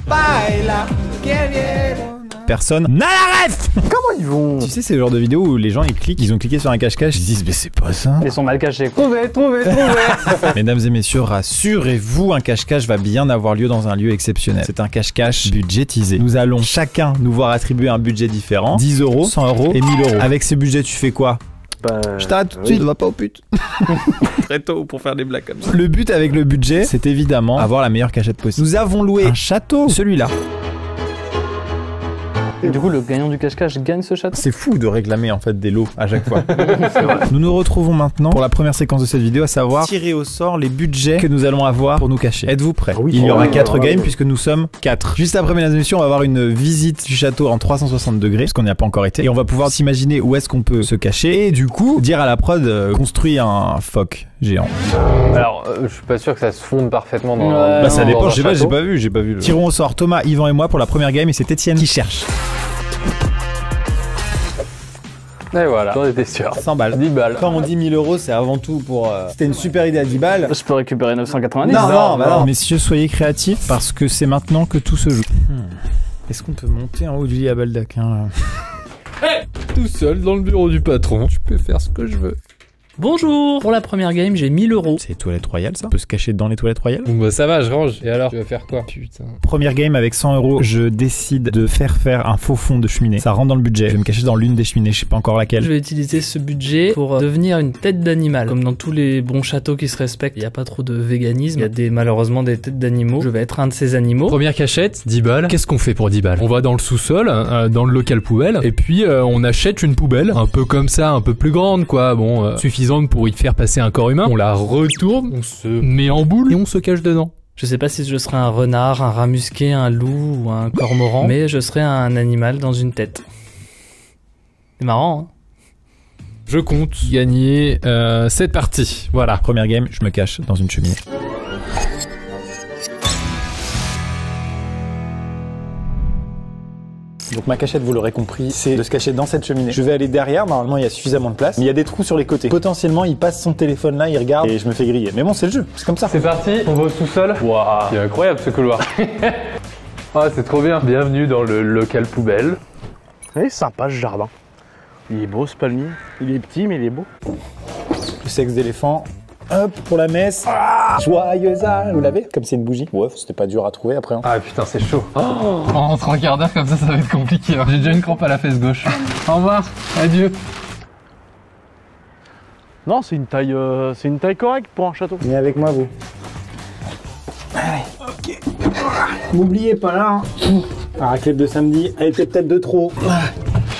Baila, que viene. Personne n'a la ref. Comment ils vont? Tu sais, c'est le genre de vidéo où les gens ils cliquent, ils ont cliqué sur un cache-cache, ils se disent mais c'est pas ça. Ils sont mal cachés. Trouvez. Mesdames et messieurs, rassurez-vous, un cache-cache va bien avoir lieu dans un lieu exceptionnel. C'est un cache-cache budgétisé. Nous allons chacun nous voir attribuer un budget différent, 10 euros, 100 euros et 1000 euros. Avec ce budget, tu fais quoi? Je t'arrête tout de suite, va pas au pute. Très tôt pour faire des blagues comme ça. Le but avec le budget, c'est évidemment avoir la meilleure cachette possible. Nous avons loué un château, celui-là. Et du coup, le gagnant du cache-cache gagne ce château. C'est fou de réclamer en fait des lots à chaque fois. Nous nous retrouvons maintenant pour la première séquence de cette vidéo, à savoir tirer au sort les budgets que nous allons avoir pour nous cacher. Êtes-vous prêts? Oui. Il y aura 4 games puisque nous sommes 4. Juste après, mesdames et messieurs, on va avoir une visite du château en 360 degrés, parce qu'on n'y a pas encore été. Et on va pouvoir s'imaginer où est-ce qu'on peut se cacher et du coup dire à la prod construis un phoque géant. Alors, je suis pas sûr que ça se fonde parfaitement dans. Bah ça dépend, j'ai château. pas vu. Tirons au sort Thomas, Yvan et moi pour la première game et c'est Étienne qui cherche. Et voilà, j'en étais sûr. 100 balles. 10 balles. Quand on dit 1000 euros, c'est avant tout pour... C'était une super idée à 10 balles. Je peux récupérer 990. Non. Messieurs, soyez créatifs parce que c'est maintenant que tout se joue. Est-ce qu'on peut monter en haut du lit à baldaquin là? Tout seul dans le bureau du patron, tu peux faire ce que je veux. Bonjour. Pour la première game, j'ai 1000 euros. C'est les toilettes royales ça? On peut se cacher dans les toilettes royales? Bon bah ça va, je range. Et alors, tu vas faire quoi? Putain. Première game avec 100 euros, je décide de faire un faux fond de cheminée. Ça rentre dans le budget. Je vais me cacher dans l'une des cheminées, je sais pas encore laquelle. Je vais utiliser ce budget pour devenir une tête d'animal. Comme dans tous les bons châteaux qui se respectent, il n'y a pas trop de véganisme. Il y a malheureusement des têtes d'animaux. Je vais être un de ces animaux. Première cachette, 10 balles. Qu'est-ce qu'on fait pour 10 balles? On va dans le sous-sol, dans le local poubelle, et puis on achète une poubelle, un peu comme ça, un peu plus grande quoi, bon, suffisante pour y faire passer un corps humain. On la retourne, on se met en boule et on se cache dedans. Je sais pas si je serai un renard, un rat musqué, un loup ou un cormoran, mais je serai un animal dans une tête. C'est marrant, hein? Je compte gagner cette partie, voilà. Première game, je me cache dans une cheminée. Donc ma cachette, vous l'aurez compris, c'est de se cacher dans cette cheminée. Je vais aller derrière, normalement il y a suffisamment de place, mais il y a des trous sur les côtés. Potentiellement il passe son téléphone là, il regarde et je me fais griller. Mais bon c'est le jeu, c'est comme ça. C'est parti, on va au sous-sol. Waouh, c'est incroyable ce couloir. Ah c'est trop bien. Bienvenue dans le local poubelle. C'est sympa ce jardin. Il est beau ce palmier. Il est petit mais il est beau. Le sexe d'éléphant. Hop, pour la messe. Ah, joyeuse Noël. Vous l'avez? Comme c'est une bougie. Ouais, c'était pas dur à trouver après. Hein. Ah putain, c'est chaud. Oh, en 3 quarts d'heure comme ça va être compliqué. Hein. J'ai déjà une crampe à la fesse gauche. Au revoir, adieu. Non, c'est une taille correcte pour un château. Venez avec moi, vous. Allez, ok. N'oubliez pas là. Hein. La raclette de samedi, elle était peut-être de trop.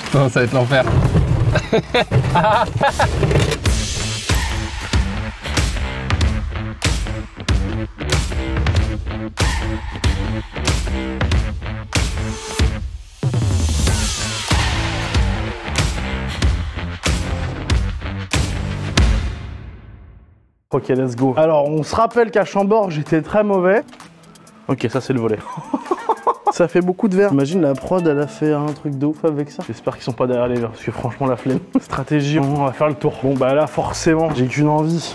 Putain, ça va être l'enfer. Ok, let's go. Alors, on se rappelle qu'à Chambord, j'étais très mauvais. Ok, ça c'est le volet. Ça fait beaucoup de verre. Imagine la prod, elle a fait un truc de ouf avec ça. J'espère qu'ils sont pas derrière les verres, parce que franchement, la flemme. Stratégie, on va faire le tour. Bon, bah là, forcément, j'ai qu'une envie.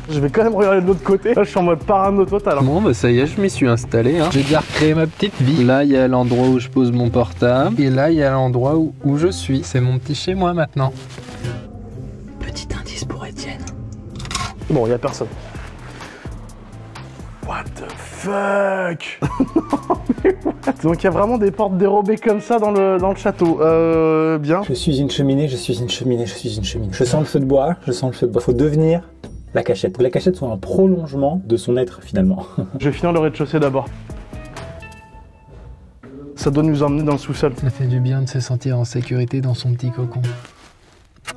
Je vais quand même regarder de l'autre côté. Là, je suis en mode parano total. Bon, bah ça y est, je m'y suis installé. Hein. J'ai déjà recréé ma petite vie. Là, il y a l'endroit où je pose mon portable. Et là, il y a l'endroit où je suis. C'est mon petit chez moi maintenant. Petit indice pour Étienne. Bon, il y a personne. What the fuck? Donc il y a vraiment des portes dérobées comme ça dans le château. Bien. Je suis une cheminée, je suis une cheminée, je suis une cheminée. Je sens le feu de bois, je sens le feu de bois. Faut devenir la cachette. Faut que la cachette soit un prolongement de son être finalement. Je vais finir le rez-de-chaussée d'abord. Ça doit nous emmener dans le sous-sol. Ça fait du bien de se sentir en sécurité dans son petit cocon.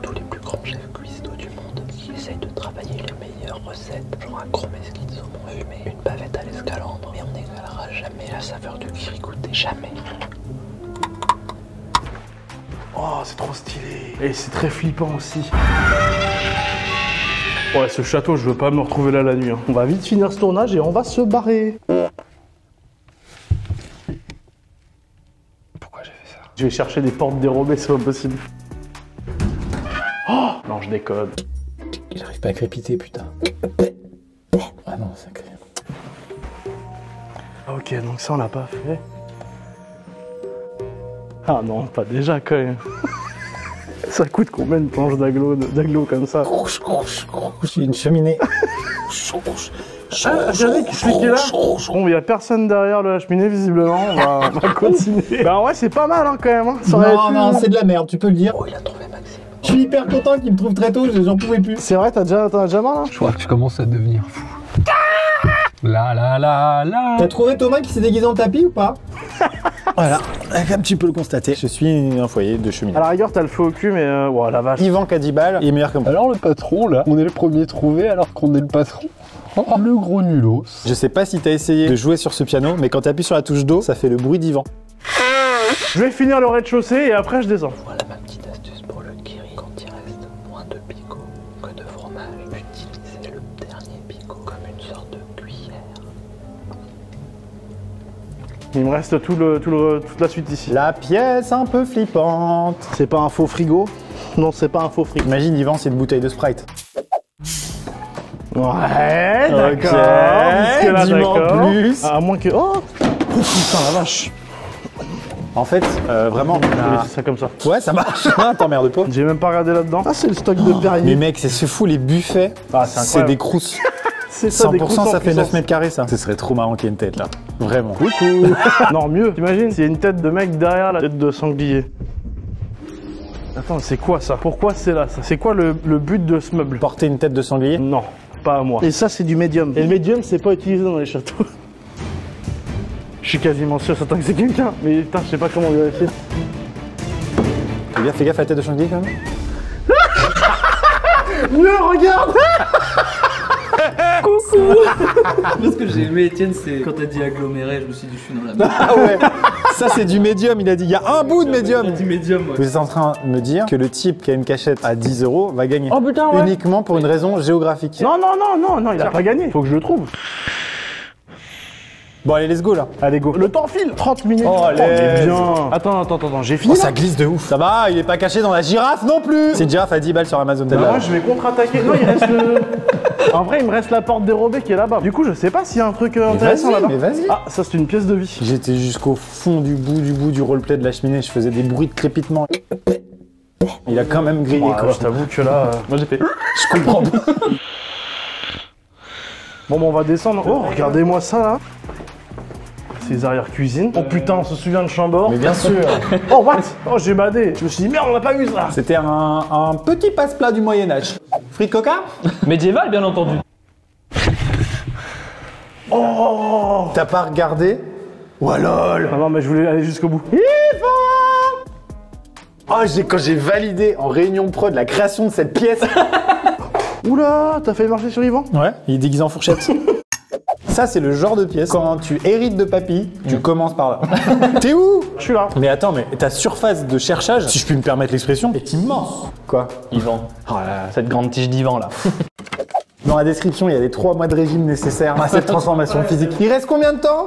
Tous les plus grands chefs cuistots du monde qui essayent de travailler les meilleures recettes, genre un gros mesquite de saumon fumé, une bavette à l'escalendre, mais on n'égalera jamais la saveur du kirikouté, jamais. Oh, c'est trop stylé. Et c'est très flippant aussi. Ouais, ce château, je veux pas me retrouver là la nuit. Hein. On va vite finir ce tournage et on va se barrer. Pourquoi j'ai fait ça? Je vais chercher des portes dérobées, c'est pas possible. Oh non, je déconne. J'arrive pas à crépiter, putain. Ah non, ça crée. Ok, donc ça on l'a pas fait. Ah non, pas déjà quand même. Ça coûte combien une planche d'aglo comme ça? J'ai une cheminée. Ah, j'avais expliqué là. Bon, il y a personne derrière la cheminée visiblement, on va continuer. Bah ouais, c'est pas mal hein, quand même. Hein. Ça aurait pu- c'est de la merde, tu peux le dire. Oh, il a trouvé Maxime. Je suis hyper content qu'il me trouve très tôt, j'en pouvais plus. C'est vrai, t'en as déjà marre là? Je crois que je commence à devenir fou. La la la la. T'as trouvé Thomas qui s'est déguisé en tapis ou pas? Voilà, comme tu peux le constater, je suis un foyer de cheminée. À la rigueur, t'as le feu au cul, mais ouais, la vache. Yvan qui a 10 balles, il est meilleur que moi. Alors le patron là, on est le premier trouvé alors qu'on est le patron. Oh, le gros nulos. Je sais pas si t'as essayé de jouer sur ce piano, mais quand t'appuies sur la touche Do, ça fait le bruit d'Yvan. Je vais finir le rez-de-chaussée et après je descends. Voilà ma petite astuce pour le kiri. Quand il reste moins de picots que de fromage, utilisez le dernier picot comme une sorte de cuillère. Il me reste toute la suite ici. La pièce un peu flippante. C'est pas un faux frigo? Non, c'est pas un faux frigo. Imagine Yvan, c'est une bouteille de Sprite. Ouais, d'accord. Ok, Jusque-là, dis-moi en d'accord. plus. À moins que... Oh putain, la vache. En fait, vraiment... Je vais laisser ça comme ça. Ouais, ça marche. Ah, t'emmerdes pas. J'ai même pas regardé là-dedans. Ah, c'est le stock de Perrier. Mais mec, c'est fou, les buffets, Ah, c'est c'est incroyable. des crousses. C'est ça, des 100%, croûtons ça fait 9 puissance. mètres carrés, ça. Ce serait trop marrant qu'il y ait une tête, là. Vraiment. Coucou. Non, mieux. T'imagines, s'il y a une tête de mec derrière la tête de sanglier. Attends, c'est quoi ça? Pourquoi c'est là ça? C'est quoi le but de ce meuble? Porter une tête de sanglier? Non, pas à moi. Et ça, c'est du médium. Et le médium, c'est pas utilisé dans les châteaux. Je suis quasiment sûr, certain que c'est quelqu'un. Mais putain, je sais pas comment vérifier. Fais gaffe à la tête de sanglier, quand même. Mieux, regarde. Ce que j'ai aimé, Étienne, c'est quand t'as dit aggloméré, je me suis dit, je suis dans la merde. Ah ouais. Ça, c'est du médium, il a dit. Il y a un bout de médium. Du médium, ouais. Vous êtes en train de me dire que le type qui a une cachette à 10 € va gagner. Oh putain, ouais. Uniquement pour une raison géographique. Non, non, non, non, non, il a pas gagné. Faut que je le trouve. Bon, allez, let's go, là. Allez, go. Le temps file. 30 minutes. Oh, mais allez. bien. Attends, j'ai fini. Oh, là ça glisse de ouf. Ça va, il est pas caché dans la girafe non plus. C'est une girafe à 10 balles sur Amazon. Bah, moi, je vais contre-attaquer. Non, il reste le... En vrai, il me reste la porte dérobée qui est là-bas. Du coup, je sais pas s'il y a un truc intéressant là-bas. Mais vas-y. Ah, ça, c'est une pièce de vie. J'étais jusqu'au fond du bout du roleplay de la cheminée. Je faisais des bruits de crépitement. Il a quand même grillé, Ouais, quoi. je t'avoue que là... Moi, j'ai fait... Je comprends. Bon, on va descendre. Oh, regardez-moi ça, là. Ces arrière-cuisines. Oh putain, on se souvient de Chambord. Mais bien sûr. Oh, what? Oh, j'ai badé. Je me suis dit, merde, on n'a pas vu ça. C'était un petit passe-plat du Moyen-Âge. Frites coca? Médiéval, bien entendu. Oh. T'as pas regardé? Oh lol. Ah non, mais je voulais aller jusqu'au bout. Oh, quand j'ai validé en réunion prod la création de cette pièce. Oula, t'as fait marcher sur Yvan? Ouais, il est déguisé en fourchette. Ça, c'est le genre de pièce. Quand tu hérites de papy, tu commences par là. T'es où? Je suis là. Mais attends, mais ta surface de cherchage, si je puis me permettre l'expression, est immense. Quoi? Yvan. Oh là, cette grande tige d'Yvan, là. Dans la description, il y a les 3 mois de régime nécessaires à cette transformation physique. Il reste combien de temps?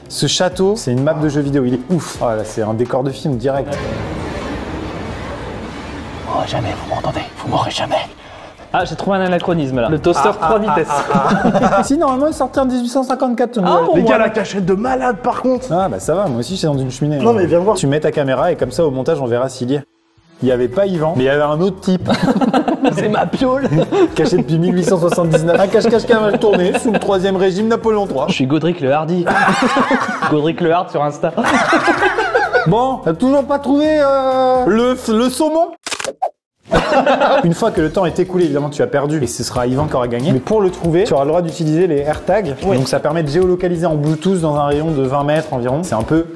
Ce château, c'est une map de jeu vidéo, il est ouf. Oh là, c'est un décor de film direct. Oh, jamais, vous m'entendez, vous m'aurez jamais. Ah, j'ai trouvé un anachronisme, là. Le toaster 3 vitesses. Si, normalement, il sortait en 1854. ce modèle. Les gars, la cachette de malade, par contre. Ah bah ça va, moi aussi, j'étais dans une cheminée. Non, mais viens voir. Tu mets ta caméra et comme ça, au montage, on verra s'il y est. Il n'y avait pas Yvan, mais il y avait un autre type, C'est ma piole. caché depuis 1879. Un cache-cache qui a mal tourné sous le 3e régime Napoléon III. Je suis Godric le Hardy. Godric le Hard sur Insta. Bon, t'as toujours pas trouvé le saumon? Une fois que le temps est écoulé, évidemment, tu as perdu et ce sera Yvan qui aura gagné. Mais pour le trouver, tu auras le droit d'utiliser les AirTags. Oui. Donc ça permet de géolocaliser en Bluetooth dans un rayon de 20 mètres environ. C'est un peu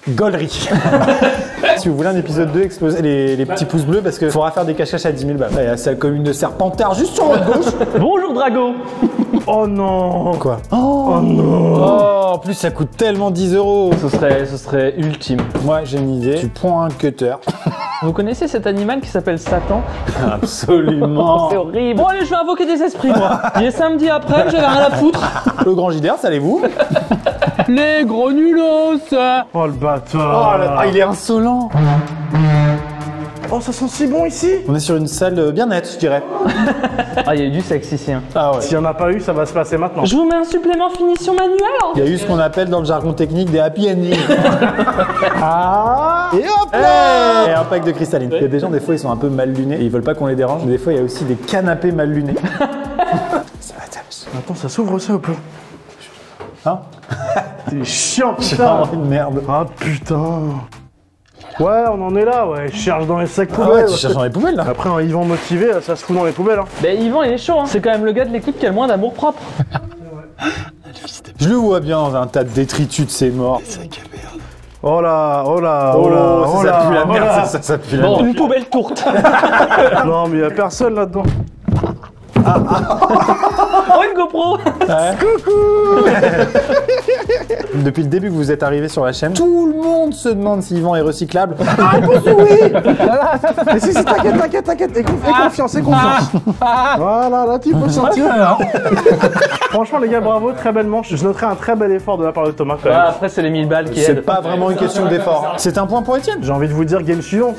gaulerie. Si vous voulez un épisode 2, explosez les petits pouces bleus parce qu'il faudra faire des cache-caches à 10 000 balles. Il y a la commune de Serpentard juste sur votre gauche. Bonjour, Drago. Oh non. Quoi? Oh non. Oh, en plus ça coûte tellement 10 €. Ce serait ultime. Moi j'ai une idée. Tu prends un cutter. Vous connaissez cet animal qui s'appelle Satan? Absolument. C'est horrible. Bon, allez, je vais invoquer des esprits, moi. Il est samedi après, j'avais rien à foutre. Le grand JDR, ça allez-vous? Les gros nulos. Oh le bâtard. Oh là, il est insolent. Oh, ça sent si bon ici. On est sur une salle bien nette, je dirais. Ah, il y a eu du sexe ici. Hein. Ah ouais. S'il n'y en a pas eu, ça va se passer maintenant. Je vous mets un supplément finition manuelle. Il y a eu ce qu'on appelle dans le jargon technique des happy endings. Ah. Et hop là. Et un pack de cristalline. Il y a des gens, des fois, ils sont un peu mal lunés et ils veulent pas qu'on les dérange. Mais des fois, il y a aussi des canapés mal lunés. Ça va, Attends, ça s'ouvre ça ou pas? hein? C'est chiant, C'est putain. vraiment une merde. Ah putain. Ouais, on en est là, ouais. Je cherche dans les sacs Ah poubelles. ouais, tu cherches dans les poubelles là. Après, un Yvan motivé, ça se fout dans les poubelles. Hein. Ben Yvan il est chaud, hein. C'est quand même le gars de l'équipe qui a le moins d'amour propre. Je le vois bien dans un tas de détritus de ses morts. Oh là, oh là, oh là, oh ça là, pue la oh merde, là. ça pue la Bon, merde. une poubelle tourte. Non, mais y a personne là-dedans. Oh, une GoPro. Depuis le début que vous êtes arrivé sur la chaîne, tout le monde se demande si Yvan est recyclable. Ah, oui. Mais si, t'inquiète. Aie confiance. Voilà, là, tu peux sortir. Franchement, les gars, bravo, très belle manche. Je noterai un très bel effort de la part de Thomas quand même. Après, c'est les 1000 balles qui C'est aident. pas vraiment une question d'effort. C'est un point pour Étienne. J'ai envie de vous dire, game suivant.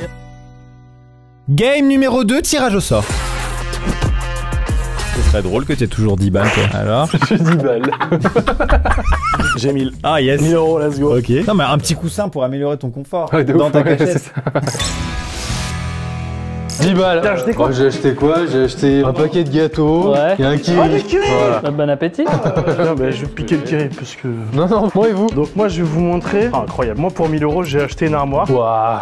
Game numéro 2, tirage au sort. C'est très drôle que t'aies toujours 10 balles, toi. Alors J'ai 10 balles. J'ai 1000. Ah, yes. 1000 euros, let's go. Ok. Non, mais un petit coussin pour améliorer ton confort de dans ouf, ta ouais, cachette. c'est ça. 10 balles. T'as acheté quoi? J'ai acheté quoi? J'ai acheté un paquet de gâteaux Ouais. et un kiwi. Ah, des kiwis. Voilà. Bon appétit. Non, bah, je vais piquer le kiri parce que. Non, moi et vous? Donc, moi, je vais vous montrer. Ah, incroyable. Moi, pour 1000 euros, j'ai acheté une armoire. Waouh.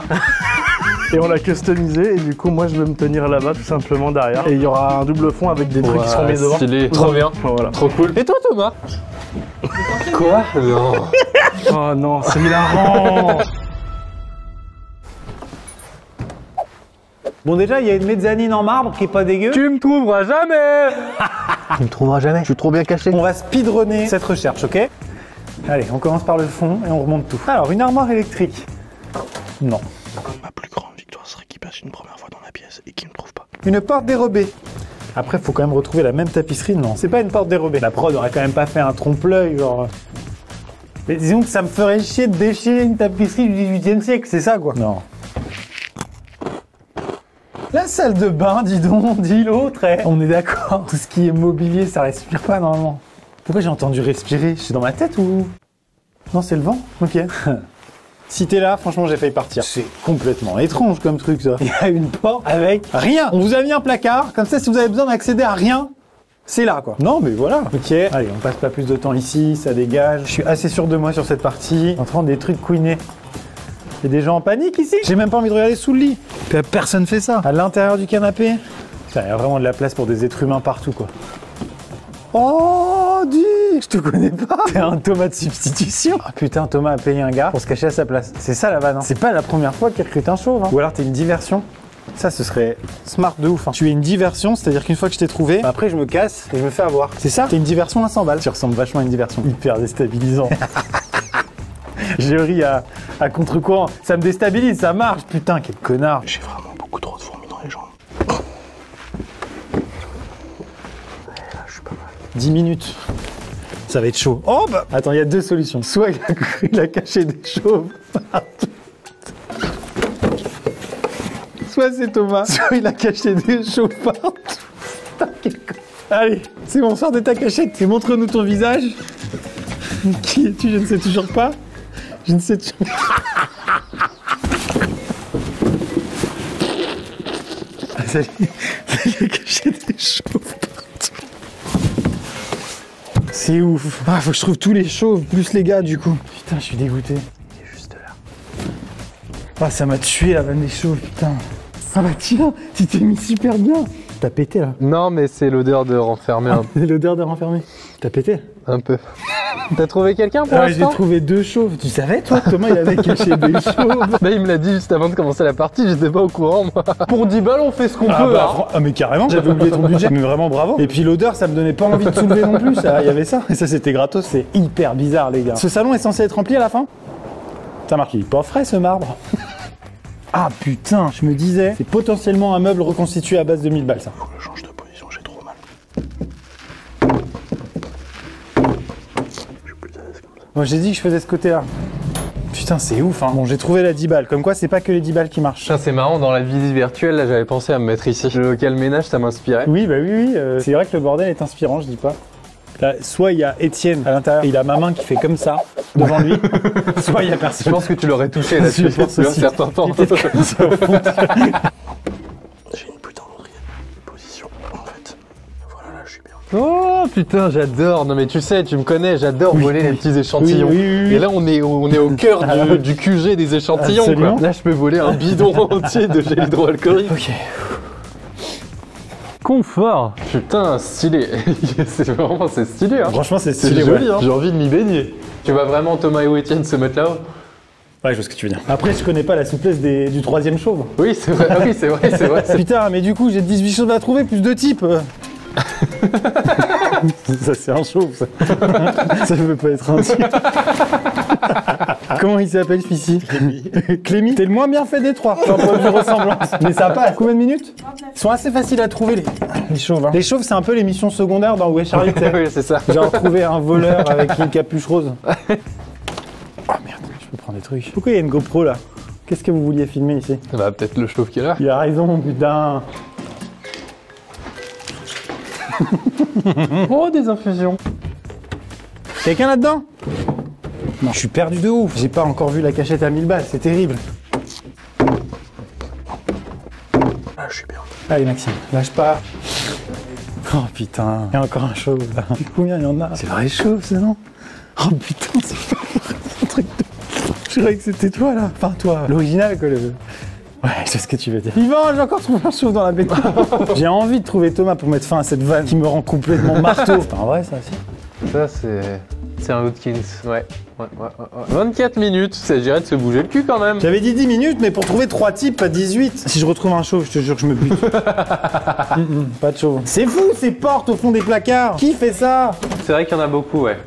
Et on l'a customisé. Et du coup, moi, je vais me tenir là-bas tout simplement derrière. Et il y aura un double fond avec des trucs qui seront mis devant. Stylé. Trop bien. Voilà. Trop cool. Et toi, Thomas? Quoi? Non. Oh non, c'est hilarant. Bon, déjà, il y a une mezzanine en marbre qui est pas dégueu. Tu me trouveras jamais. Tu me trouveras jamais. Je suis trop bien caché. On va speedrunner cette recherche, ok? Allez, on commence par le fond et on remonte tout. Alors, une armoire électrique. Non. Ma plus grande victoire serait qu'il passe une première fois dans la pièce et qu'il me trouve pas. Une porte dérobée. Après, faut quand même retrouver la même tapisserie. Non, c'est pas une porte dérobée. La prod aurait quand même pas fait un trompe-l'œil, genre. Mais disons que ça me ferait chier de déchirer une tapisserie du 18e siècle, c'est ça, quoi. Non. La salle de bain, dis donc, dit l'autre. On est d'accord. Tout ce qui est mobilier, ça respire pas normalement. Pourquoi j'ai entendu respirer? Je suis dans ma tête ou... Non, c'est le vent? Ok. Si t'es là, franchement, j'ai failli partir. C'est complètement étrange comme truc, ça. Il y a une porte avec rien. On vous a mis un placard. Comme ça, si vous avez besoin d'accéder à rien, c'est là, quoi. Non, mais voilà. Ok. Allez, on passe pas plus de temps ici, ça dégage. Je suis assez sûr de moi sur cette partie. En train des trucs couinés. Il y a des gens en panique ici. J'ai même pas envie de regarder sous le lit. Personne fait ça. À l'intérieur du canapé. Putain, il y a vraiment de la place pour des êtres humains partout, quoi. Oh, dis, je te connais pas. T'es un Thomas de substitution. Ah putain, Thomas a payé un gars pour se cacher à sa place. C'est ça la vanne, hein. C'est pas la première fois qu'il recrute un chauve, hein. Ou alors t'es une diversion. Ça, ce serait smart de ouf, hein. Tu es une diversion, c'est-à-dire qu'une fois que je t'ai trouvé, après je me casse et je me fais avoir. C'est ça? T'es une diversion à 100 balles. Tu ressembles vachement à une diversion. Hyper déstabilisant. J'ai ri à contre-courant. Ça me déstabilise, ça marche. Putain, quel connard. J'ai vraiment beaucoup trop de fourmis dans les jambes. 10 minutes. Ça va être chaud. Oh bah attends, il y a deux solutions. Soit il a caché des chauves partout. Soit c'est Thomas. Soit il a caché des chauves partout. Putain, quel con. Allez, c'est bon, sors de ta cachette et montre-nous ton visage. Qui es-tu? Je ne sais toujours pas. Je ne sais toujours pas. Ça il a caché des chauves partout. C'est ouf. Ah, faut que je trouve tous les chauves, plus les gars, du coup. Putain, je suis dégoûté. Il est juste là. Ah, ça m'a tué la vanne des chauves, putain. Ah bah tiens, tu t'es mis super bien. T'as pété, là. Non, mais c'est l'odeur de renfermer C'est l'odeur de renfermer. T'as pété? un peu. T'as trouvé quelqu'un pour Ah, j'ai l'instant? trouvé deux chauves. Tu savais, toi, que Thomas, il avait caché des chauves? Bah, il me l'a dit juste avant de commencer la partie, j'étais pas au courant, moi. Pour 10 balles, on fait ce qu'on peut, hein. Ah, mais carrément, j'avais oublié ton budget. Mais vraiment, bravo. Et puis l'odeur, ça me donnait pas envie de soulever non plus. Il y avait ça. Et ça, c'était gratos. C'est hyper bizarre, les gars. Ce salon est censé être rempli à la fin? T'as marqué, il est pas frais, ce marbre. Ah putain, je me disais, c'est potentiellement un meuble reconstitué à base de 1000 balles, ça. Faut que je change de position, j'ai trop mal. Je suis plus à l'aise comme ça. Moi, j'ai dit que je faisais ce côté-là. Putain. Putain, c'est ouf, hein. Bon, j'ai trouvé la 10 balles. Comme quoi, c'est pas que les 10 balles qui marchent. Putain, c'est marrant, dans la vie virtuelle, là, j'avais pensé à me mettre ici. Le local ménage, ça m'inspirait. Oui, bah oui. C'est vrai que le bordel est inspirant, je dis pas. Là, soit il y a Étienne à l'intérieur, il a ma main qui fait comme ça devant lui, soit il y a personne. Je pense que tu l'aurais touché là-dessus Je pense depuis un aussi. certain temps. J'ai une putain de position, en fait. Voilà, là, je suis bien. Oh putain, j'adore. Non mais tu sais, tu me connais, j'adore voler les petits échantillons. Oui. Et là, on est au cœur du QG des échantillons. Absolument. Quoi. Là, je peux voler un bidon entier de gel hydroalcoolique. Ok. Confort. Putain, stylé. C'est stylé. Hein. Franchement, c'est C'est stylé. joli. Ouais. Hein. J'ai envie de m'y baigner. Tu vois vraiment Thomas et Étienne se mettre là-haut? Ouais, je vois ce que tu veux dire. Après, je connais pas la souplesse du troisième chauve. Oui, c'est vrai. Ah oui, c'est vrai, c'est vrai. Putain, mais du coup, j'ai 18 choses à trouver, plus de types. Ça, c'est un chauve, ça. Ça peut pas être un type. Comment il s'appelle, celui-ci? Clémy. Clémy, t'es le moins bien fait des trois, d'un point de vue ressemblance. Mais ça passe. Combien de minutes? 29. Ils sont assez faciles à trouver, les chauves. Hein. Les chauves, c'est un peu les missions secondaires dans Où est Charlie? Oui, c'est ça. Genre trouver un voleur avec une capuche rose. Oh merde, je peux prendre des trucs. Pourquoi il y a une GoPro là? Qu'est-ce que vous vouliez filmer ici? Bah, peut-être le chauve qui est là. Il a raison, putain. Oh, des infusions. Quelqu'un là-dedans? Non, je suis perdu de ouf. J'ai pas encore vu la cachette à 1000 balles, c'est terrible. Là, je suis bien. Allez Maxime, lâche pas. Oh putain, il y a encore un chauve là. Combien il y en a? C'est vrai chauve, c'est non? Oh putain, c'est pas un truc de... Je croyais que c'était toi là. Enfin toi, l'original quoi. Ouais, je sais ce que tu veux dire. Yvan, j'ai encore trouvé un chauve dans la béton. J'ai envie de trouver Thomas pour mettre fin à cette vanne qui me rend complètement marteau. C'est pas vrai ça, si? Ça, c'est un Hootkins. Ouais. 24 minutes, ça dirait de se bouger le cul quand même. J'avais dit 10 minutes, mais pour trouver 3 types, pas 18. Si je retrouve un chauve, je te jure que je me bute. Pas de chauve. C'est fou ces portes au fond des placards. Qui fait ça? C'est vrai qu'il y en a beaucoup, ouais.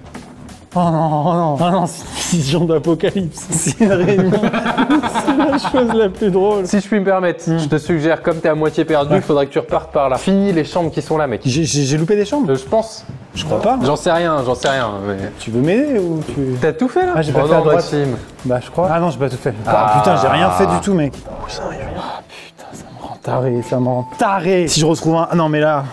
Oh non, oh non, oh non, c'est une vision d'apocalypse. C'est une réunion. C'est la chose la plus drôle. Si je puis me permettre, je te suggère, comme t'es à moitié perdu, il faudra que tu repartes par là. Finis les chambres qui sont là, mec. J'ai loupé des chambres? Je pense. Je crois pas. J'en sais rien, mais... Tu veux m'aider ou tu... T'as tout fait là? Ah, j'ai pas Oh fait à non, droite. Maxime. Bah je crois. Ah non, j'ai pas tout fait. Ah. Ah putain, j'ai rien fait du tout, mec. Oh putain, ça me rend taré, ça me rend taré. Si je retrouve un... Ah non, mais là...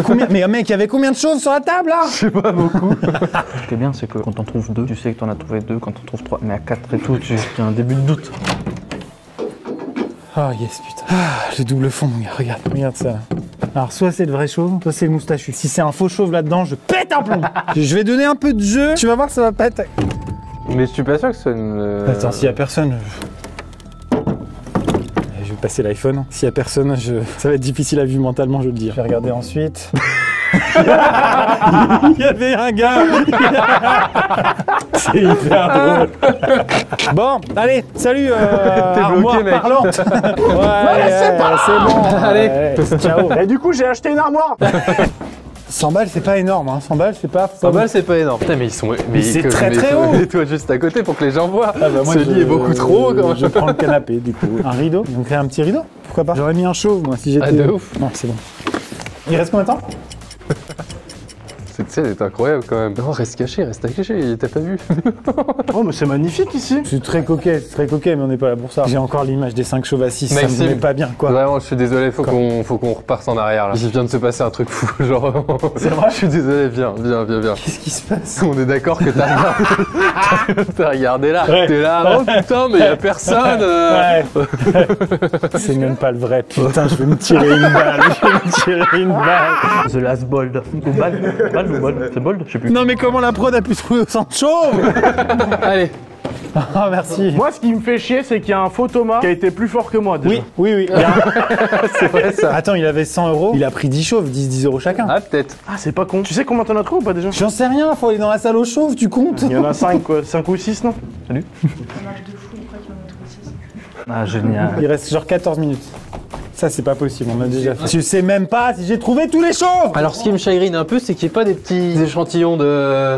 Combien... Mais mec, il y avait combien de choses sur la table là? Je sais pas beaucoup. Ce qui est bien, c'est que quand t'en trouves 2, tu sais que t'en as trouvé 2, quand t'en trouves 3, mais à 4 et tout, tu as un début de doute. Oh yes, putain. Ah, le double fond, mon gars, regarde ça. Alors, soit c'est le vrai chauve, soit c'est le moustachu. Si c'est un faux chauve là-dedans, je pète un plomb. Je vais donner un peu de jeu, tu vas voir que ça va pas être... Mais je suis pas sûr que ce soit une... Attends, s'il y a personne... Je vais passer l'iPhone. S'il y a personne, ça va être difficile à vivre mentalement, je le dis. Je vais regarder ensuite. Il y avait un gars. C'est hyper drôle. Bon, allez, salut. T'es armoire bloqué, mec. parlante. C'est bon. Allez. Ciao. Et du coup, j'ai acheté une armoire. 100 balles, c'est pas énorme. Hein. 100 balles, c'est pas... 100 balles, c'est pas énorme. Putain, mais ils sont... Mais c'est très, très haut. Mets-toi juste à côté pour que les gens voient. Ah bah moi, Ce lit est beaucoup trop haut quand même. Je prends le canapé, du coup. Un rideau. On crée un petit rideau. Pourquoi pas? J'aurais mis un chauve, moi, si j'étais... Ah, de ouf. Non, c'est bon. Il reste combien de temps? Cette scène est incroyable quand même. Non, reste caché, t'as pas vu. Oh, mais c'est magnifique ici. C'est très coquet, mais on n'est pas là pour ça. J'ai encore l'image des 5 chauves à 6, ça Maxime. me met pas bien, quoi. Vraiment, je suis désolé, faut qu'on reparte en arrière là. Il vient de se passer un truc fou, genre... C'est vrai? Je suis désolé, viens. Qu'est-ce qui se passe? On est d'accord que t'as regardé... t'as regardé là. Ouais. T'es là, oh putain, mais y'a personne. Ouais. C'est même pas le vrai. Putain, je vais me tirer une balle. The Last Bold. Ou Bald ou Bold? C'est Bold? Je sais plus. Non, mais comment la prod a pu trouver au centre chauve? Allez. Ah, merci. Moi, ce qui me fait chier, c'est qu'il y a un faux Thomas qui a été plus fort que moi déjà. Oui. C'est vrai ça. Attends, il avait 100 €. Il a pris 10 chauves, 10 € chacun. Ah, peut-être. Ah, c'est pas con. Tu sais combien t'en as trouvé ou pas déjà? J'en sais rien, faut aller dans la salle aux chauves, tu comptes? Il y en a 5 quoi, 5 ou 6 non? Ah, génial. Il reste genre 14 minutes. Ça, c'est pas possible, on a déjà fait. Je sais même pas si j'ai trouvé tous les chauves. Alors, ce qui me chagrine un peu, c'est qu'il n'y ait pas des petits échantillons de...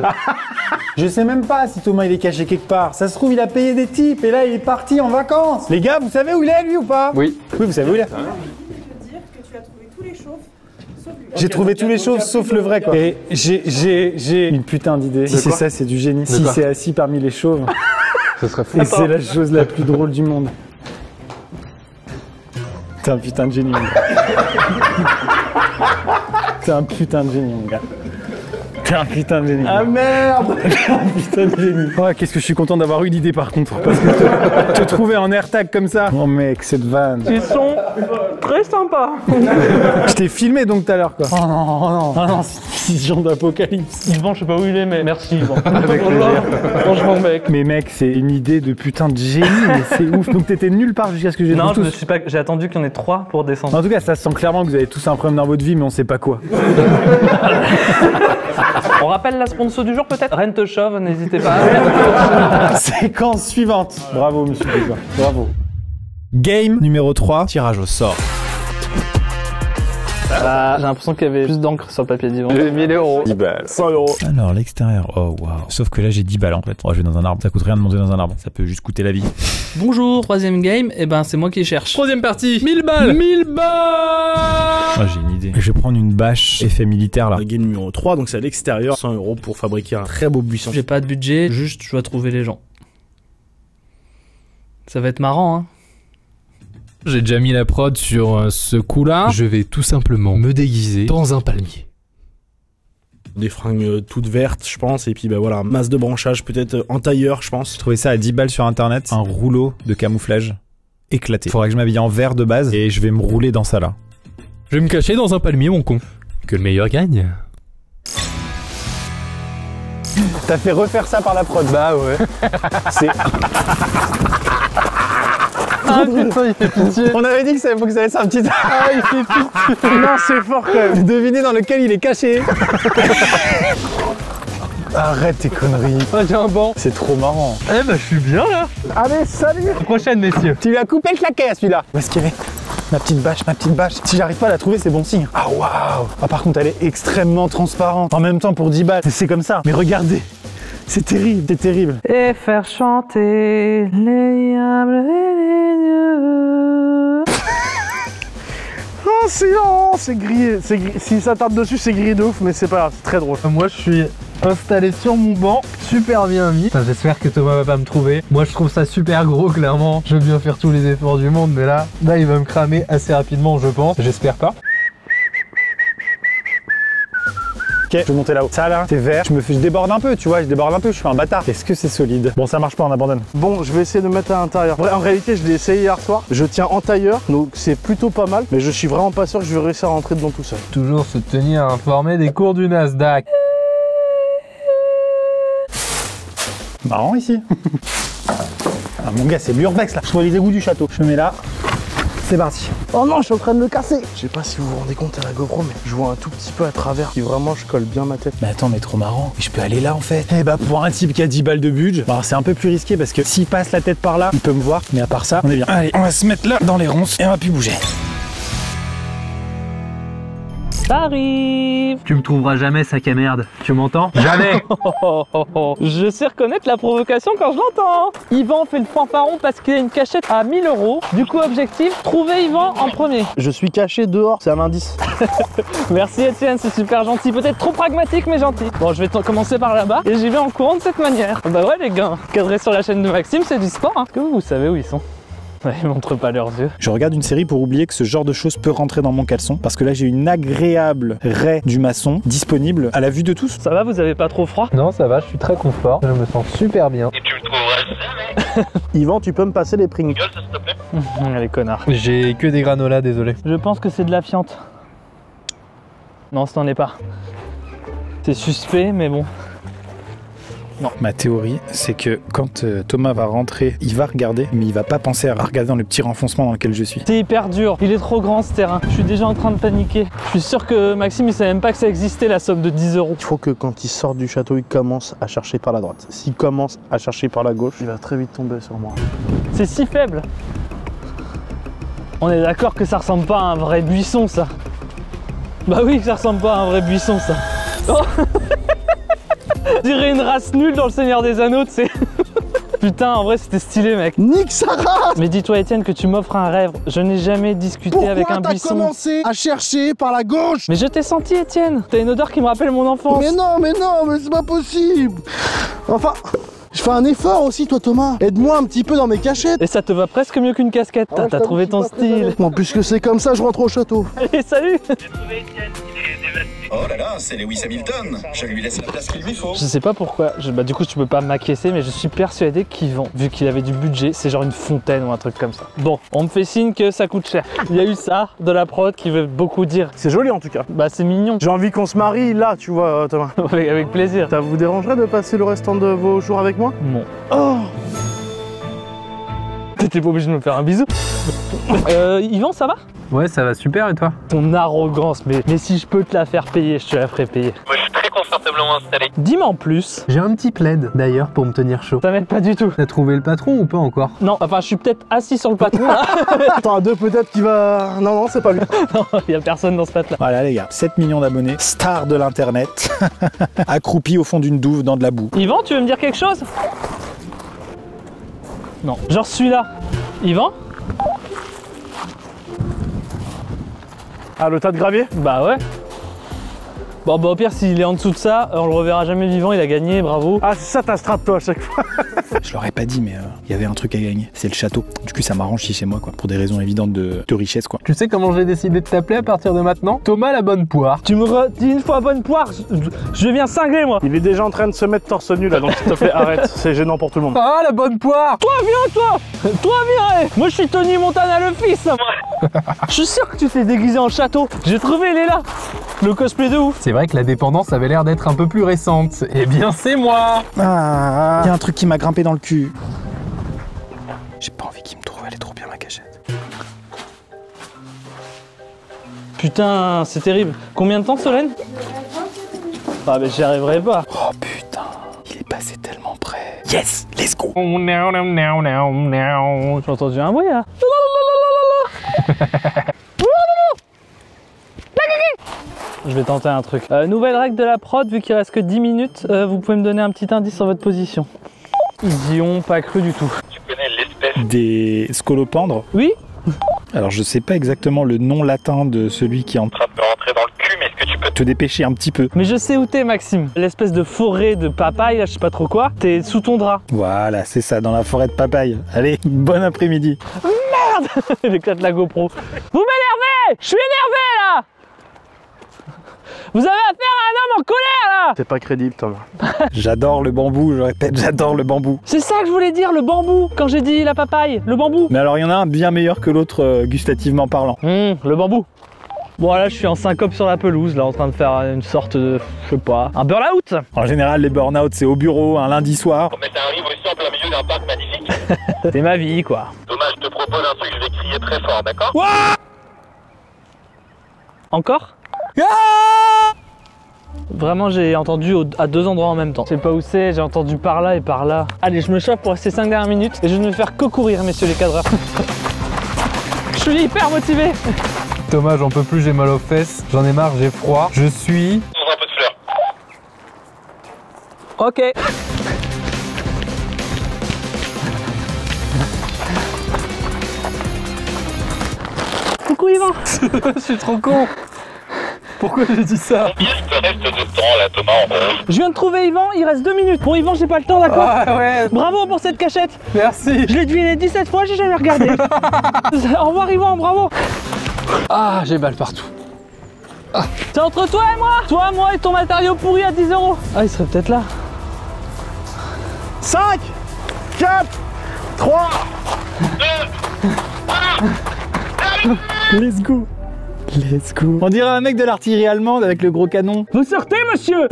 Je sais même pas si Thomas il est caché quelque part. Ça se trouve, il a payé des types et là, il est parti en vacances. Les gars, vous savez où il est, lui, ou pas? Oui. Oui, vous savez où il est. Je peux te dire que tu as trouvé tous les chauves, sauf lui. J'ai trouvé tous les chauves sauf le vrai, quoi. Et j'ai une putain d'idée. Si c'est quoi? ça, c'est du génie. Si quoi? c'est assis parmi les chauves, Ce serait fou. Et c'est la chose la plus drôle du monde. T'es un putain de génie, mon gars. T'es un putain de génie, mon gars. T'es un putain de génie. Ah merde. T'es un putain de génie. Ouais, qu'est-ce que je suis content d'avoir eu l'idée par contre. Parce que te trouver en AirTag comme ça. Oh mec, cette vanne. Ils sont très sympas. Je t'ai filmé donc tout à l'heure quoi. Oh non, oh non, oh non, c'est ce genre d'apocalypse. Yvan, je sais pas où il est, mais merci Yvan. Avec plaisir. Franchement, mec. Mais mec, c'est une idée de putain de génie, mais c'est ouf. Donc t'étais nulle part jusqu'à ce que j'ai Non, dit je tous. me suis pas. J'ai attendu qu'il y en ait 3 pour descendre. En tout cas, ça se sent clairement que vous avez tous un problème dans votre vie, mais on sait pas quoi. On rappelle la sponsor du jour peut-être. Rent Chauve, n'hésitez pas. Séquence suivante. Bravo, monsieur Pézin. Bravo. Game numéro 3, tirage au sort. J'ai l'impression qu'il y avait plus d'encre sur le papier d'Yvan. J'ai 1000 euros. 10 balles. 100 euros. Alors, l'extérieur. Oh, waouh. Sauf que là, j'ai 10 balles en fait. Oh, je vais dans un arbre. Ça coûte rien de monter dans un arbre. Ça peut juste coûter la vie. Bonjour, troisième game, et ben c'est moi qui cherche. Troisième partie, 1000 balles. 1000 balles. Oh, j'ai une idée. Je vais prendre une bâche effet militaire là. Game numéro 3, donc c'est à l'extérieur. 100 euros pour fabriquer un très beau buisson. J'ai pas de budget, juste je dois trouver les gens. Ça va être marrant, hein. J'ai déjà mis la prod sur ce coup-là. Je vais tout simplement me déguiser dans un palmier. Des fringues toutes vertes, je pense. Et puis bah voilà, masse de branchage, peut-être en tailleur, je pense. J'ai trouvé ça à 10 balles sur internet. Un rouleau de camouflage éclaté. Faudrait que je m'habille en vert de base et je vais me rouler dans ça là. Je vais me cacher dans un palmier, mon con. Que le meilleur gagne. T'as fait refaire ça par la prod. Bah ouais. C'est... Ah putain, il fait pitié. On avait dit que ça, faut que ça laisse un petit... Ah, il fait pitié. Non, c'est fort quand même. Devinez dans lequel il est caché. Arrête tes conneries. Ah, j'ai un banc. C'est trop marrant. Eh bah, je suis bien là. Allez, salut. Prochaine, messieurs. Tu lui as coupé le claquet à celui-là. Où est-ce qu'il est ? Ma petite bâche, ma petite bâche. Si j'arrive pas à la trouver, c'est bon signe. Ah waouh. Ah par contre, elle est extrêmement transparente. En même temps, pour 10 balles, c'est comme ça. Mais regardez. C'est terrible, c'est terrible. Et faire chanter les diables et les dieux. Oh, c'est grillé. Si ça tape dessus, c'est grillé de ouf, mais c'est pas grave, c'est très drôle. Moi, je suis installé sur mon banc, super bien mis. Enfin, j'espère que Thomas va pas me trouver. Moi, je trouve ça super gros, clairement. Je veux bien faire tous les efforts du monde, mais là, il va me cramer assez rapidement, je pense. J'espère pas. Ok, je vais monter là-haut. Ça là, c'est vert. Je déborde un peu, tu vois, je déborde un peu, je suis un bâtard. Est-ce que c'est solide? Bon, ça marche pas, on abandonne. Bon, je vais essayer de mettre à l'intérieur. En réalité, je l'ai essayé hier soir. Je tiens en tailleur, donc c'est plutôt pas mal. Mais je suis vraiment pas sûr que je vais réussir à rentrer dedans tout seul. Toujours se tenir informé des cours du Nasdaq. Marrant ici. Ah, mon gars, c'est l'urbex là. Je vois les égouts du château. Je me mets là. C'est parti. Oh non, je suis en train de le casser. Je sais pas si vous vous rendez compte à la GoPro, mais je vois un tout petit peu à travers. Qui vraiment, je colle bien ma tête. Mais attends, mais trop marrant. Je peux aller là en fait. Eh bah, pour un type qui a 10 balles de budget, bah, c'est un peu plus risqué parce que s'il passe la tête par là, il peut me voir. Mais à part ça, on est bien. Allez, on va se mettre là dans les ronces et on va plus bouger. Ça arrive. Tu me trouveras jamais, sac à merde. Tu m'entends? Jamais. Je sais reconnaître la provocation quand je l'entends. Yvan fait le fanfaron parce qu'il y a une cachette à 1000 euros. Du coup, objectif, trouver Yvan en premier. Je suis caché dehors, c'est un indice. Merci Étienne, c'est super gentil. Peut-être trop pragmatique, mais gentil. Bon, je vais commencer par là-bas et j'y vais en courant de cette manière. Bah ouais, les gars. Cadrer sur la chaîne de Maxime, c'est du sport. Hein. Est-ce que vous savez où ils sont? Ouais, ils montrent pas leurs yeux. Je regarde une série pour oublier que ce genre de choses peut rentrer dans mon caleçon parce que là j'ai une agréable raie du maçon disponible à la vue de tous. Ça va, vous avez pas trop froid? Non, ça va, je suis très confort. Je me sens super bien. Et tu me trouveras jamais. Yvan, tu peux me passer les Pringles? S'il te plaît. Les connards. J'ai que des granolas, désolé. Je pense que c'est de la fiente. Non, ce n'en est pas. C'est suspect, mais bon. Non. Ma théorie, c'est que quand Thomas va rentrer, il va regarder, mais il va pas penser à regarder dans le petit renfoncement dans lequel je suis. C'est hyper dur, il est trop grand ce terrain. Je suis déjà en train de paniquer. Je suis sûr que Maxime, il savait même pas que ça existait la somme de 10 euros. Il faut que quand il sort du château, il commence à chercher par la droite. S'il commence à chercher par la gauche, il va très vite tomber sur moi. C'est si faible. On est d'accord que ça ressemble pas à un vrai buisson, ça. Bah oui, ça ressemble pas à un vrai buisson, ça. Oh je dirais une race nulle dans le Seigneur des Anneaux, tu sais. Putain, en vrai, c'était stylé, mec. Nique sa race! Mais dis-toi, Étienne, que tu m'offres un rêve. Je n'ai jamais discuté avec un buisson. Pourquoi t'as commencé à chercher par la gauche? Mais je t'ai senti, Étienne. T'as une odeur qui me rappelle mon enfance. Mais non, mais c'est pas possible. Enfin, Je fais un effort aussi, toi Thomas. Aide-moi un petit peu dans mes cachettes. Et ça te va presque mieux qu'une casquette. Ah ouais, T'as trouvé ton style. Bon, puisque c'est comme ça, je rentre au château. Allez, salut. Oh là là, c'est Lewis Hamilton. Je lui laisse la place qu'il lui faut. Je sais pas pourquoi, bah du coup tu peux pas m'acquiescer, mais je suis persuadé qu'Yvan, vu qu'il avait du budget, c'est genre une fontaine ou un truc comme ça. Bon, on me fait signe que ça coûte cher. Il y a eu ça de la prod qui veut beaucoup dire. C'est joli en tout cas. Bah c'est mignon. J'ai envie qu'on se marie là, tu vois, Thomas. Avec plaisir. Ça vous dérangerait de passer le restant de vos jours avec moi? Bon. Oh! T'étais pas obligé de me faire un bisou. Yvan, ça va? Ouais, ça va super et toi? Ton arrogance, mais si je peux te la faire payer, je te la ferai payer. Moi, je suis très confortablement installé. Dis-moi en plus. J'ai un petit plaid d'ailleurs pour me tenir chaud. Ça m'aide pas du tout. T'as trouvé le patron ou pas encore? Non, enfin je suis peut-être assis sur le patron là. Attends, à deux peut-être qu'il va... Non, c'est pas lui. Non, y a personne dans ce pat là. Voilà les gars, 7 millions d'abonnés, star de l'internet, accroupi au fond d'une douve dans de la boue. Yvan, tu veux me dire quelque chose? Non. Genre celui-là. Yvan? Ah, le tas de gravier? Bah ouais. Bon bah au pire s'il est en dessous de ça, on le reverra jamais vivant, il a gagné, bravo. Ah, c'est ça ta strat toi à chaque fois. Je l'aurais pas dit, mais il y avait un truc à gagner. C'est le château. Du coup, ça m'arrange si c'est moi, quoi. Pour des raisons évidentes de richesse, quoi. Tu sais comment j'ai décidé de t'appeler à partir de maintenant? Thomas la bonne poire. Tu me redis une fois bonne poire, je deviens cinglé moi. Il est déjà en train de se mettre torse nu là, donc s'il te plaît, arrête. C'est gênant pour tout le monde. Ah la bonne poire! Toi viens toi. Toi viens. Moi je suis Tony Montana le fils. Je suis sûr que tu t'es déguisé en château. J'ai trouvé, il est là. Le cosplay de ouf. C'est vrai que la dépendance avait l'air d'être un peu plus récente. Eh bien c'est moi! Ah, il y a un truc qui m'a grimpé dans le cul. J'ai pas envie qu'il me trouve, elle est trop bien ma cachette. Putain, c'est terrible. Combien de temps Solène? Ah mais j'y arriverai pas. Oh putain, il est passé tellement près. Yes, let's go. J'ai entendu un bruit là. Je vais tenter un truc. Nouvelle règle de la prod, vu qu'il reste que 10 minutes, vous pouvez me donner un petit indice sur votre position. Ils y ont pas cru du tout. Tu connais l'espèce? Des scolopendres. Oui? Alors je sais pas exactement le nom latin de celui qui est en train En train de me rentrer dans le cul, mais est-ce que tu peux de te dépêcher un petit peu. Mais je sais où t'es Maxime. L'espèce de forêt de papaye, là, je sais pas trop quoi. T'es sous ton drap. Voilà, c'est ça, dans la forêt de papaye. Allez, bon après-midi. Il éclate la GoPro. Vous m'énervez! Je suis énervé là! Vous avez affaire à un homme en colère là! C'est pas crédible, Thomas. J'adore le bambou, je répète, j'adore le bambou. C'est ça que je voulais dire, le bambou, quand j'ai dit la papaye, le bambou. Mais alors il y en a un bien meilleur que l'autre gustativement parlant. Le bambou. Bon là je suis en syncope sur la pelouse, là en train de faire une sorte de, je sais pas, un burn-out. En général les burn-out c'est au bureau, un lundi soir. Mais t'arrives aussi en plein milieu d'un parc magnifique. C'est ma vie quoi. Thomas, je te propose un truc, je vais crier très fort, d'accord? Encore? Vraiment j'ai entendu à deux endroits en même temps. Je sais pas où c'est, j'ai entendu par là et par là. Allez je me chauffe pour rester 5 dernières minutes et je ne vais faire que courir messieurs les cadreurs. Je suis hyper motivé. Thomas, j'en peux plus, j'ai mal aux fesses, j'en ai marre, j'ai froid. Je suis... Ouvre un peu de fleurs. Ok. Coucou Yvan. Je suis trop con. Pourquoi j'ai dit ça? Combien il te reste de temps là, Thomas, en rose? Je viens de trouver Yvan, il reste 2 minutes. Bon Yvan, j'ai pas le temps, d'accord? Ah ouais, Bravo pour cette cachette. merci. Je l'ai deviné 17 fois, j'ai jamais regardé. Au revoir Yvan, bravo. Ah, j'ai mal partout. C'est entre toi et moi. Toi, moi et ton matériau pourri à 10 €. Ah, il serait peut-être là. 5, 4, 3, Let's go. Let's go. On dirait un mec de l'artillerie allemande avec le gros canon. Vous sortez, monsieur?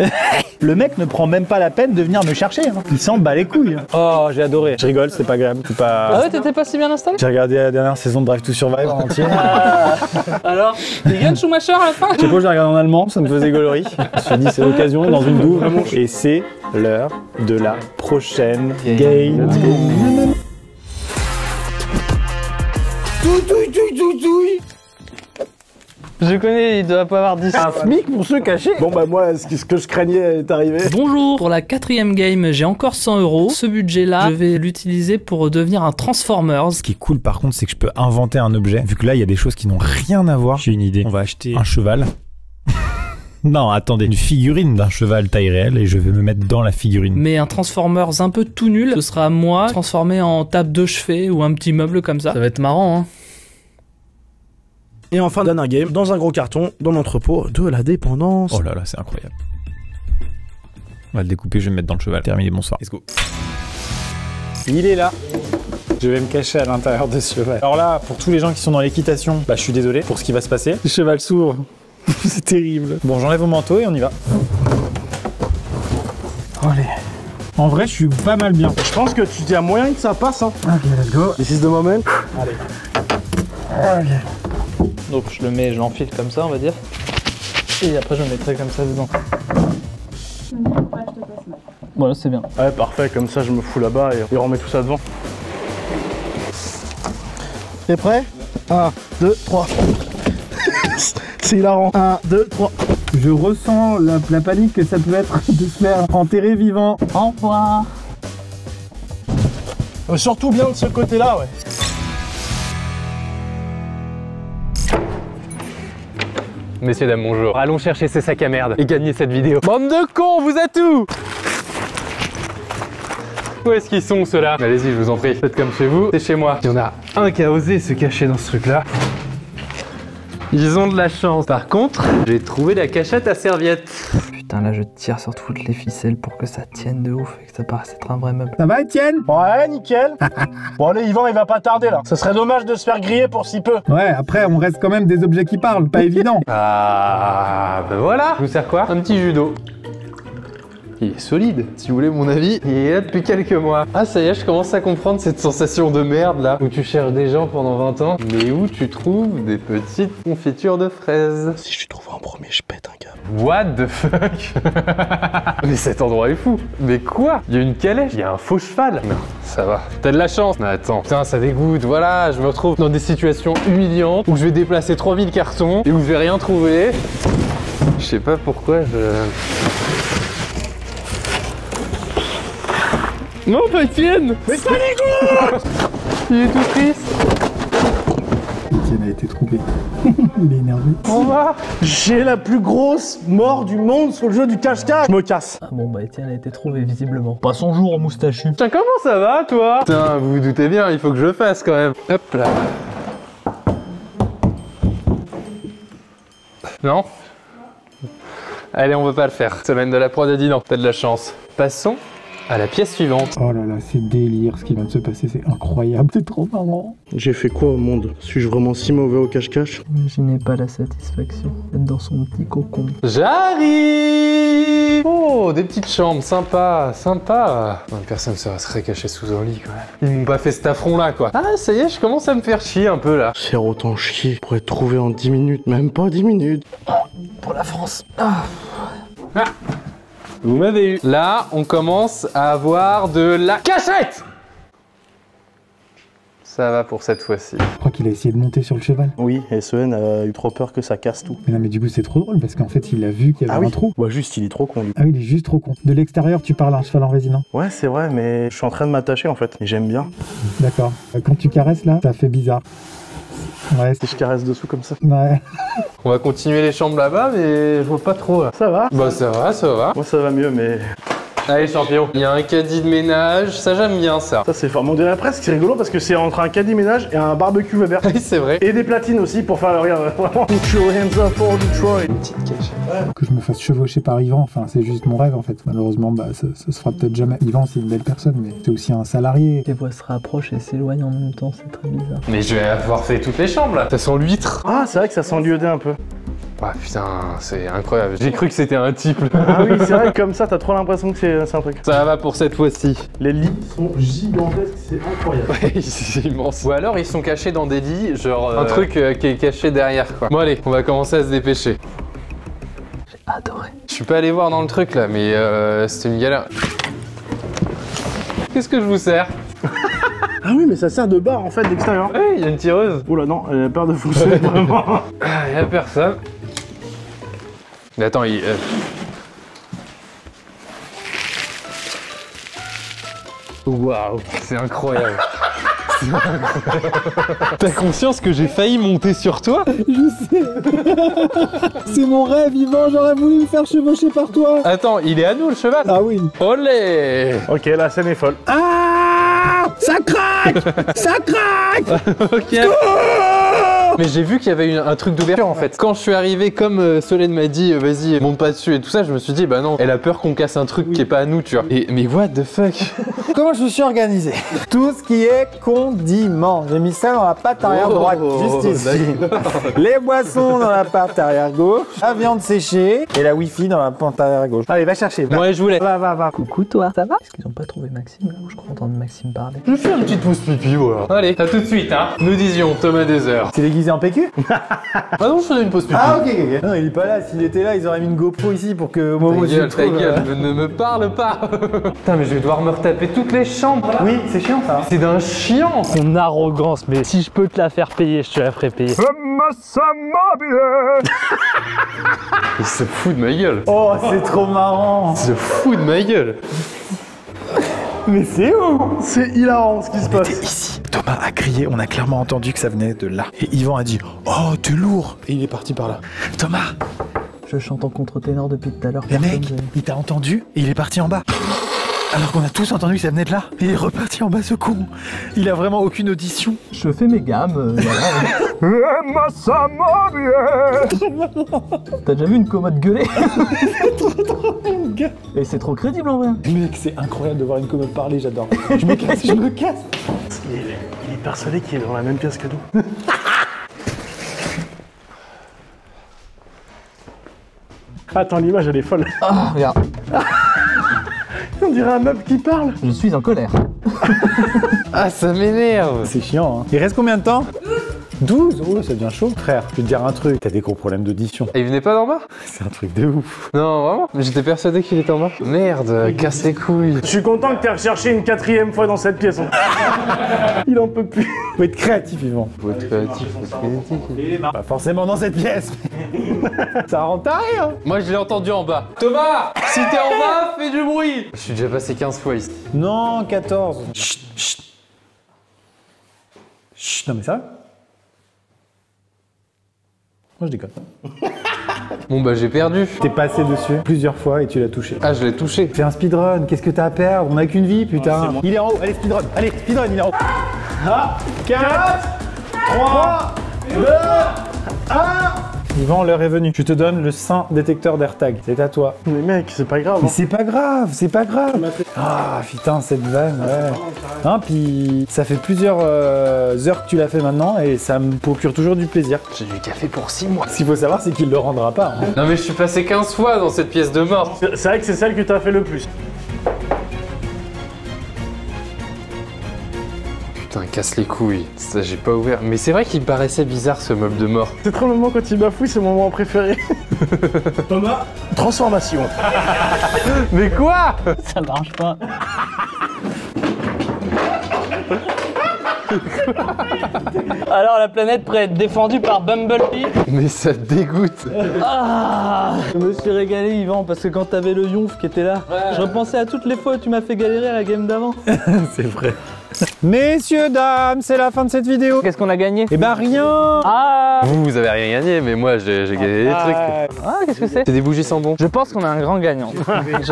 Le mec ne prend même pas la peine de venir me chercher. Hein. Il s'en bat les couilles. Oh, j'ai adoré. Je rigole, c'est pas grave. C'est pas... Ah ouais, t'étais pas si bien installé? J'ai regardé la dernière saison de Drive to Survive en entier. Alors, il gagne Schumacher à la fin? Je sais pas, j'ai regardé en allemand, ça me faisait gaulerie. Je me suis dit, c'est l'occasion dans une douve. Et c'est l'heure de la prochaine game. Je connais, il doit pas avoir 10. un SMIC pour se cacher. Bon bah moi, ce que je craignais est arrivé. Bonjour, pour la 4e game, j'ai encore 100 €. Ce budget-là, je vais l'utiliser pour devenir un Transformers. Ce qui est cool par contre, c'est que je peux inventer un objet. Vu que là, il y a des choses qui n'ont rien à voir. J'ai une idée. On va acheter un cheval. Non, attendez, une figurine d'un cheval taille réelle et je vais me mettre dans la figurine. Mais un Transformers un peu tout nul, ce sera moi transformé en table de chevet ou un petit meuble comme ça. Ça va être marrant, hein. Et enfin, dernier game, dans un gros carton, dans l'entrepôt de la dépendance. Oh là là, c'est incroyable. On va le découper, je vais me mettre dans le cheval. Terminé, bonsoir. Let's go. Il est là. Je vais me cacher à l'intérieur de ce cheval. Alors là, pour tous les gens qui sont dans l'équitation, bah je suis désolé pour ce qui va se passer. Le cheval s'ouvre. C'est terrible. Bon, j'enlève mon manteau et on y va. Allez. En vrai, je suis pas mal bien. Je pense que tu as moyen que ça passe, hein. Ok, let's go. This is the moment. Allez. Ok. Donc je le mets, je l'enfile comme ça, on va dire. Et après je le mettrai comme ça dedans. Voilà, c'est bien. Ouais, parfait, comme ça je me fous là-bas et on remet tout ça devant. T'es prêt? 1, 2, 3. C'est hilarant. 1, 2, 3. Je ressens la panique que ça peut être de se faire enterrer vivant. Au revoir. Surtout bien de ce côté-là, ouais. Messieurs, dames, bonjour. Allons chercher ces sacs à merde et gagner cette vidéo. Bande de cons, vous êtes où? Où est-ce qu'ils sont ceux-là? Allez-y, je vous en prie. Faites comme chez vous, c'est chez moi. Il y en a un qui a osé se cacher dans ce truc-là. Ils ont de la chance. Par contre, j'ai trouvé la cachette à serviettes. Putain, là je tire sur toutes les ficelles pour que ça tienne de ouf et que ça paraisse être un vrai meuble. Ça va, Étienne? Ouais, nickel. Bon, allez, Yvan, il va pas tarder là. Ce serait dommage de se faire griller pour si peu. Ouais, après, on reste quand même des objets qui parlent, pas évident. Ah, ben voilà. Je vous sers quoi? Un petit jus d'eau. Il est solide, si vous voulez mon avis, il est là depuis quelques mois. Ah ça y est, je commence à comprendre cette sensation de merde là, où tu cherches des gens pendant 20 ans, mais où tu trouves des petites confitures de fraises. Si je lui trouve en premier, je pète un câble. What the fuck? Mais cet endroit est fou. Mais quoi? Il y a une calèche, il y a un faux cheval. Non, ça va. T'as de la chance. Mais attends, putain, ça dégoûte. Voilà, je me retrouve dans des situations humiliantes où je vais déplacer 3000 cartons et où je vais rien trouver. Je sais pas pourquoi Non, pas Étienne! Mais ça dégoûte! Il est tout triste. Étienne a été trouvé. Il est énervé. Au revoir. J'ai la plus grosse mort du monde sur le jeu du cache-cache. Je me casse. Ah bon bah Étienne a été trouvé visiblement. Pas son jour en moustachu. Putain, comment ça va, toi? Putain, vous vous doutez bien, il faut que je le fasse quand même. Hop là. Non? Allez, on veut pas le faire. Semaine de la prod a dit non. T'as de la chance. Passons à la pièce suivante. Oh là là, c'est délire ce qui vient de se passer, c'est incroyable, c'est trop marrant. J'ai fait quoi au monde? Suis-je vraiment si mauvais au cache-cache? Imaginez pas la satisfaction d'être dans son petit cocon. J'arrive! Oh, des petites chambres, sympa, sympa. Non, personne ne serait caché sous un lit quand même. Ils m'ont pas fait cet affront là quoi. Ah, ça y est, je commence à me faire chier un peu là. Faire autant chier pour être trouvé en 10 minutes, même pas 10 minutes. Pour la France. Vous m'avez eu. Là, on commence à avoir de la cachette. Ça va pour cette fois-ci. Je crois qu'il a essayé de monter sur le cheval. Oui, et SEN a eu trop peur que ça casse tout. Mais non, mais du coup, c'est trop drôle parce qu'en fait, il a vu qu'il y avait un trou. Ouais, juste, il est trop con lui. Ah oui, il est juste trop con. De l'extérieur, tu parles à un cheval en résident. Ouais, c'est vrai, mais je suis en train de m'attacher en fait. Et j'aime bien. D'accord. Quand tu caresses là, ça fait bizarre. Ouais, Et je caresse dessous comme ça. ouais. On va continuer les chambres là-bas, mais je vois pas trop là. Ça va? Bah ça va, ça va. Moi, ça va mieux, mais Allez champion. Il y a un caddie de ménage, ça j'aime bien ça. ça, c'est fort. Mais on dirait presque, c'est rigolo parce que c'est entre un caddie ménage et un barbecue Weber. Oui, c'est vrai. Et des platines aussi pour faire le regard. Vraiment. Put your hands up for Detroit. Une petite cachette. Que je me fasse chevaucher par Yvan, enfin, c'est juste mon rêve en fait. Malheureusement, bah, ça se fera peut-être jamais. Yvan, c'est une belle personne, mais c'est aussi un salarié. Les voix se rapprochent et s'éloignent en même temps, c'est très bizarre. Mais je vais avoir fait toutes les chambres là. Ça sent l'huître. Ah, c'est vrai que ça sent lieuder un peu. Ah putain, c'est incroyable. J'ai cru que c'était un type. Ah oui, c'est vrai que comme ça, t'as trop l'impression que c'est un truc. Ça va pour cette fois-ci. Les lits sont gigantesques, c'est incroyable. Ouais, c'est immense. Ou alors ils sont cachés dans des lits, genre un truc qui est caché derrière quoi. Bon allez, on va commencer à se dépêcher. J'ai adoré. Je suis pas allé voir dans le truc là, mais c'était une galère. Qu'est-ce que je vous sers? Ah oui, mais ça sert de barre en fait d'extérieur. Ouais, il y a une tireuse. Oula, non, elle a peur de fonctionner vraiment. Ah, y a personne. Mais attends, il... Waouh, c'est incroyable. T'as conscience que j'ai failli monter sur toi? C'est mon rêve, Yvan, j'aurais voulu me faire chevaucher par toi. Attends, il est à nous le cheval? Ah oui. Olé! Ok, la scène est folle. Ah, ça craque. Ça craque. Ok. Mais j'ai vu qu'il y avait un truc d'ouverture en fait. Quand je suis arrivé, comme Solène m'a dit, vas-y, monte pas dessus et tout ça, je me suis dit, bah non, elle a peur qu'on casse un truc qui est pas à nous, tu vois. Et, mais what the fuck? Comment je me suis organisé? Tout ce qui est condiment. J'ai mis ça dans la patte arrière droite, juste ici. Les boissons dans la patte arrière gauche, la viande séchée et la wifi dans la patte arrière gauche. Allez, va chercher. Va. Ouais, je voulais. Va. Coucou toi, ça va? Est-ce qu'ils ont pas trouvé Maxime là où je crois entendre Maxime parler? Je fais un petit pouce pipi, voilà. Allez, à tout de suite, hein. Nous disions Thomas Desheures. C'est déguisé en PQ? Ah non, je faisais une pause pipi. Ah ok. Non, il est pas là. S'il était là, ils auraient mis une GoPro ici pour que au moment où je le Ta trouve, gueule, ne me parle pas. Putain, mais je vais devoir me retaper toutes les chambres. Oui, c'est chiant ça. C'est d'un chiant. Son arrogance, mais si je peux te la faire payer, je te la ferai payer. Il se fout de ma gueule. Oh, c'est trop marrant. Il se fout de ma gueule. Mais c'est où? C'est hilarant ce qui se passe. Ici. Thomas a crié, on a clairement entendu que ça venait de là. Et Yvan a dit « Oh, t'es lourd !» Et il est parti par là. Thomas, Je chante en contre-ténor depuis tout à l'heure. le mec, il t'a entendu et il est parti en bas. Alors qu'on a tous entendu que ça venait de là. Et il est reparti en bas, ce con. Il a vraiment aucune audition. Je fais mes gammes. T'as déjà vu une commode gueuler? Et c'est trop crédible en vrai. Mec, c'est incroyable de voir une commode parler, j'adore. Je me casse. Il est persuadé qu'il est dans la même pièce que nous. Attends, l'image elle est folle. Ah, regarde. On dirait un meuble qui parle. Je suis en colère. Ah, ça m'énerve. C'est chiant, hein. Il reste combien de temps? 12. Oh, ça devient chaud. Frère, je vais te dire un truc. T'as des gros problèmes d'audition. Et il venait pas d'en bas? C'est un truc de ouf. Non, vraiment? Mais j'étais persuadé qu'il était en bas. Merde, casse les couilles. Je suis content que t'aies recherché une 4e fois dans cette pièce. Il en peut plus. Faut être créatif, Yvan. Faut être créatif, faut être créatif. Pas forcément dans cette pièce. Ça rend taré, hein. Moi, je l'ai entendu en bas. Thomas, si t'es en bas, fais du bruit. Je suis déjà passé 15 fois ici. Non, 14. Chut, chut. Chut, non mais ça va? Moi je déconne. Bon bah j'ai perdu. T'es passé dessus plusieurs fois et tu l'as touché. Ah, je l'ai touché. Fais un speedrun, qu'est-ce que t'as à perdre? On a qu'une vie, putain. Il est en haut, allez speedrun, il est en haut. Ah, 4, 3, 2, 1. Yvan, l'heure est venue. Je te donne le saint détecteur d'AirTag. C'est à toi. Mais mec, c'est pas grave. Mais c'est pas grave, c'est pas grave. Ah putain, cette vanne, ouais. Hein, puis ça fait plusieurs heures que tu l'as fait maintenant et ça me procure toujours du plaisir. J'ai du café pour 6 mois. Ce qu'il faut savoir, c'est qu'il le rendra pas. Hein. Non mais je suis passé 15 fois dans cette pièce de mort. C'est vrai que c'est celle que t'as fait le plus. Putain, casse les couilles. Ça, j'ai pas ouvert. Mais c'est vrai qu'il me paraissait bizarre ce meuble de mort. C'est trop le moment quand il bafouille, c'est mon moment préféré. Thomas, transformation. Mais quoi? Ça marche pas. Alors la planète pourrait être défendue par Bumblebee. Mais ça dégoûte. Ah, je me suis régalé Yvan parce que quand t'avais le yonf qui était là, je repensais à toutes les fois où tu m'as fait galérer à la game d'avant. C'est vrai. Messieurs, dames, c'est la fin de cette vidéo. Qu'est-ce qu'on a gagné? Eh ben rien. Ah, Vous avez rien gagné, mais moi j'ai gagné des trucs. ah qu'est-ce que c'est? C'est des bougies sans bon. Je pense qu'on a un grand gagnant.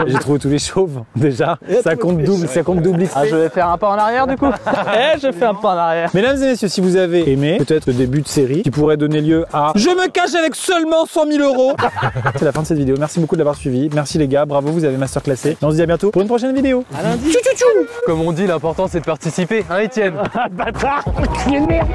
J'ai trouvé tous les chauves, déjà. Ça compte double, ça compte double. Ah, je vais faire un pas en arrière du coup. Eh, je fais un pas en arrière. Mesdames et messieurs, si vous avez aimé peut-être le début de série qui pourrait donner lieu à Je me cache avec seulement 100 000 €. C'est la fin de cette vidéo. Merci beaucoup de l'avoir suivi. Merci les gars, bravo, vous avez masterclassé. Et on se dit à bientôt pour une prochaine vidéo. À lundi. Comme on dit, l'important c'est de participer, hein Étienne? Bâtard, enculé de merde.